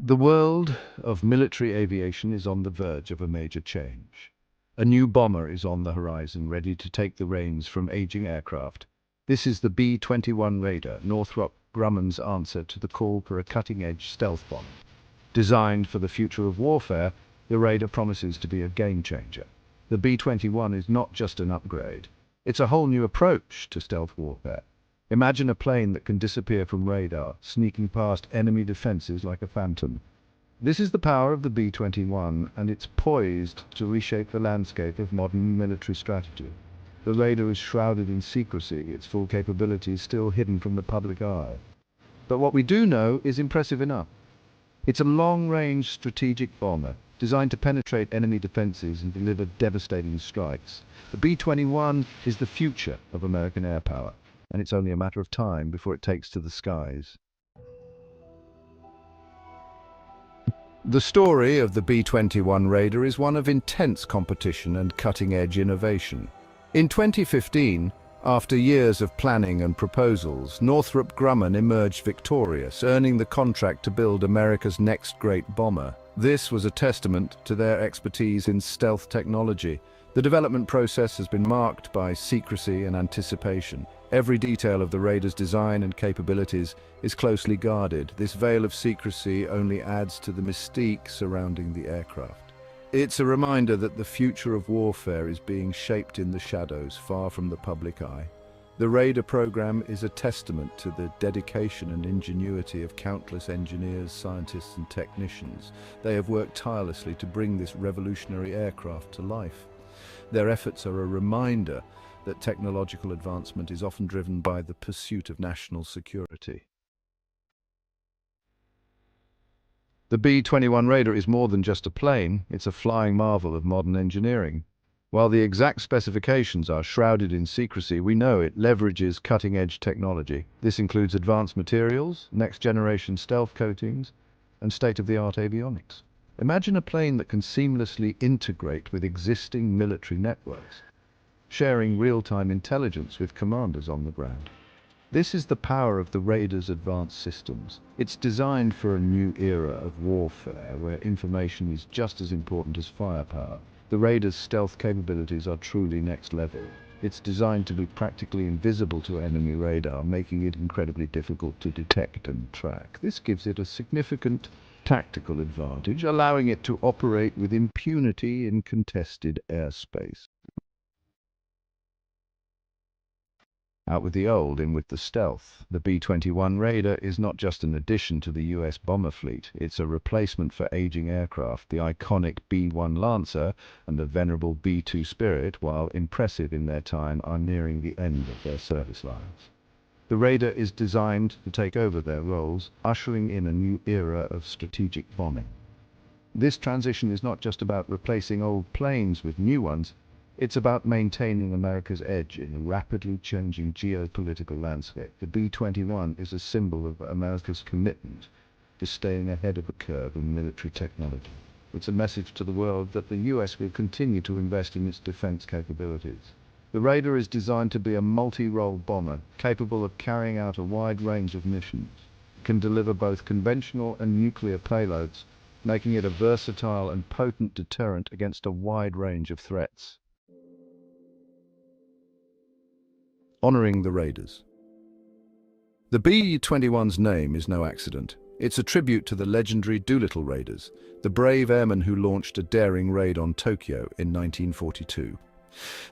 The world of military aviation is on the verge of a major change. A new bomber is on the horizon, ready to take the reins from aging aircraft. This is the B-21 Raider, Northrop Grumman's answer to the call for a cutting-edge stealth bomber. Designed for the future of warfare, the Raider promises to be a game-changer. The B-21 is not just an upgrade. It's a whole new approach to stealth warfare. Imagine a plane that can disappear from radar, sneaking past enemy defenses like a phantom. This is the power of the B-21, and it's poised to reshape the landscape of modern military strategy. The Raider is shrouded in secrecy, its full capabilities still hidden from the public eye. But what we do know is impressive enough. It's a long-range strategic bomber, designed to penetrate enemy defenses and deliver devastating strikes. The B-21 is the future of American air power, and it's only a matter of time before it takes to the skies. The story of the B-21 Raider is one of intense competition and cutting-edge innovation. In 2015, after years of planning and proposals, Northrop Grumman emerged victorious, earning the contract to build America's next great bomber. This was a testament to their expertise in stealth technology. The development process has been marked by secrecy and anticipation. Every detail of the Raider's design and capabilities is closely guarded. This veil of secrecy only adds to the mystique surrounding the aircraft. It's a reminder that the future of warfare is being shaped in the shadows, far from the public eye. The Raider program is a testament to the dedication and ingenuity of countless engineers, scientists, and technicians. They have worked tirelessly to bring this revolutionary aircraft to life. Their efforts are a reminder that technological advancement is often driven by the pursuit of national security. The B-21 Raider is more than just a plane, it's a flying marvel of modern engineering. While the exact specifications are shrouded in secrecy, we know it leverages cutting-edge technology. This includes advanced materials, next-generation stealth coatings, and state-of-the-art avionics. Imagine a plane that can seamlessly integrate with existing military networks, sharing real-time intelligence with commanders on the ground. This is the power of the Raider's advanced systems. It's designed for a new era of warfare where information is just as important as firepower. The Raider's stealth capabilities are truly next level. It's designed to be practically invisible to enemy radar, making it incredibly difficult to detect and track. This gives it a significant tactical advantage, allowing it to operate with impunity in contested airspace. Out with the old, in with the stealth. The B-21 Raider is not just an addition to the US bomber fleet, it's a replacement for aging aircraft. The iconic B-1 Lancer and the venerable B-2 Spirit, while impressive in their time, are nearing the end of their service lives. The Raider is designed to take over their roles, ushering in a new era of strategic bombing. This transition is not just about replacing old planes with new ones, it's about maintaining America's edge in a rapidly changing geopolitical landscape. The B-21 is a symbol of America's commitment to staying ahead of the curve in military technology. It's a message to the world that the US will continue to invest in its defense capabilities. The Raider is designed to be a multi-role bomber, capable of carrying out a wide range of missions. It can deliver both conventional and nuclear payloads, making it a versatile and potent deterrent against a wide range of threats. Honoring the Raiders. The B-21's name is no accident. It's a tribute to the legendary Doolittle Raiders, the brave airmen who launched a daring raid on Tokyo in 1942.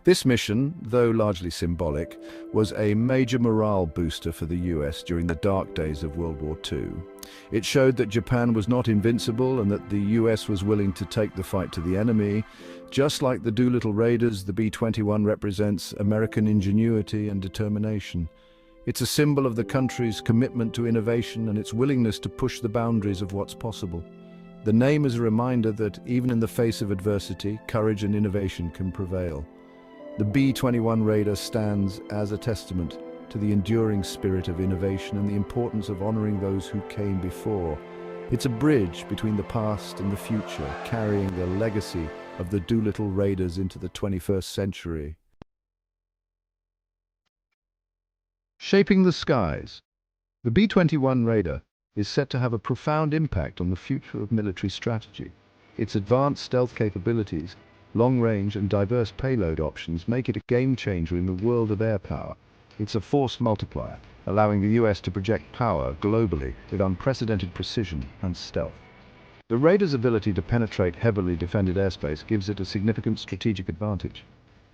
This mission, though largely symbolic, was a major morale booster for the US during the dark days of World War II. It showed that Japan was not invincible and that the US was willing to take the fight to the enemy. Just like the Doolittle Raiders, the B-21 represents American ingenuity and determination. It's a symbol of the country's commitment to innovation and its willingness to push the boundaries of what's possible. The name is a reminder that even in the face of adversity, courage and innovation can prevail. The B-21 Raider stands as a testament to the enduring spirit of innovation and the importance of honoring those who came before. It's a bridge between the past and the future, carrying the legacy of the Doolittle Raiders into the 21st century. Shaping the skies. The B-21 Raider is set to have a profound impact on the future of military strategy. Its advanced stealth capabilities, long-range and diverse payload options make it a game-changer in the world of air power. It's a force multiplier, allowing the US to project power globally with unprecedented precision and stealth. The Raider's ability to penetrate heavily defended airspace gives it a significant strategic advantage.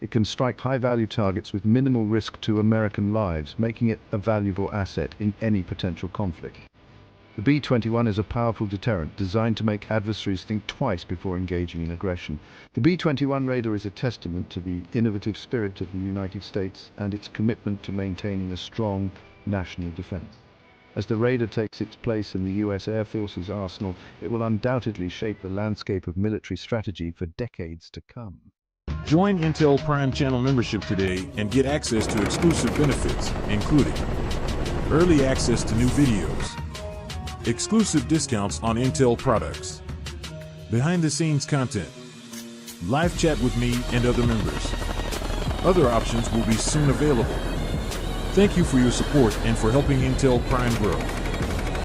It can strike high-value targets with minimal risk to American lives, making it a valuable asset in any potential conflict. The B-21 is a powerful deterrent designed to make adversaries think twice before engaging in aggression. The B-21 Raider is a testament to the innovative spirit of the United States and its commitment to maintaining a strong national defense. As the Raider takes its place in the US Air Force's arsenal, it will undoubtedly shape the landscape of military strategy for decades to come. Join Intel Prime Channel membership today and get access to exclusive benefits, including early access to new videos, exclusive discounts on Intel products, behind-the-scenes content, live chat with me and other members. Other options will be soon available. Thank you for your support and for helping Intel Prime grow.